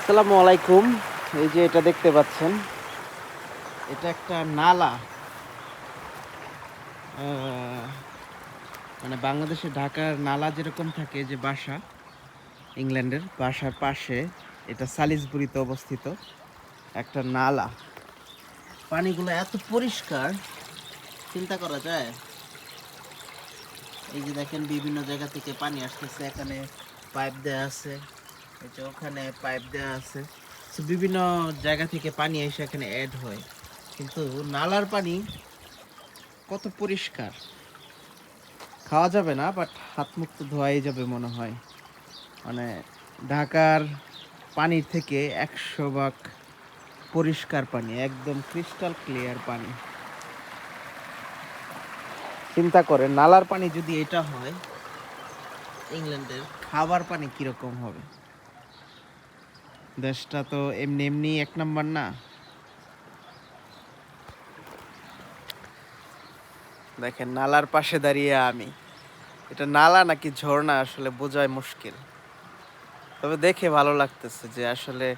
আসসালামু আলাইকুম। এই যে এটা দেখতে পাচ্ছেন, এটা একটা নালা। আহ, মানে বাংলাদেশে ঢাকার নালা যেরকম থাকে, যে বাসা, ইংল্যান্ডের বাসার পাশে এটা সালিসবুরিতে অবস্থিত একটা নালা। পানিগুলো এত পরিষ্কার, চিন্তা করা যায়। এই যে দেখেন, বিভিন্ন জায়গা থেকে পানি আসতেছে, এখানে পাইপ দেওয়া আছে, এই যে ওখানে পাইপ দেওয়া আছে। So, বিভিন্ন জায়গা থেকে পানি এসে এখানে অ্যাড হয়, কিন্তু নালার পানি কত পরিষ্কার! খাওয়া যাবে না, বাট হাত মুখ তো ধোয়াই যাবে মনে হয়। মানে ঢাকার পানির থেকে 100 ভাগ পরিষ্কার পানি, একদম ক্রিস্টাল ক্লিয়ার পানি। চিন্তা করে, নালার পানি যদি এটা হয়, ইংল্যান্ডের খাবার পানি কিরকম হবে? দেশটা তো এমনি এমনি এক নাম্বার না। দেখেন, নালার পাশে দাঁড়িয়ে আমি, এটা নালা নাকি ঝর্ণা আসলে বোঝাই মুশকিল। তবে দেখে ভালো লাগতেছে যে আসলে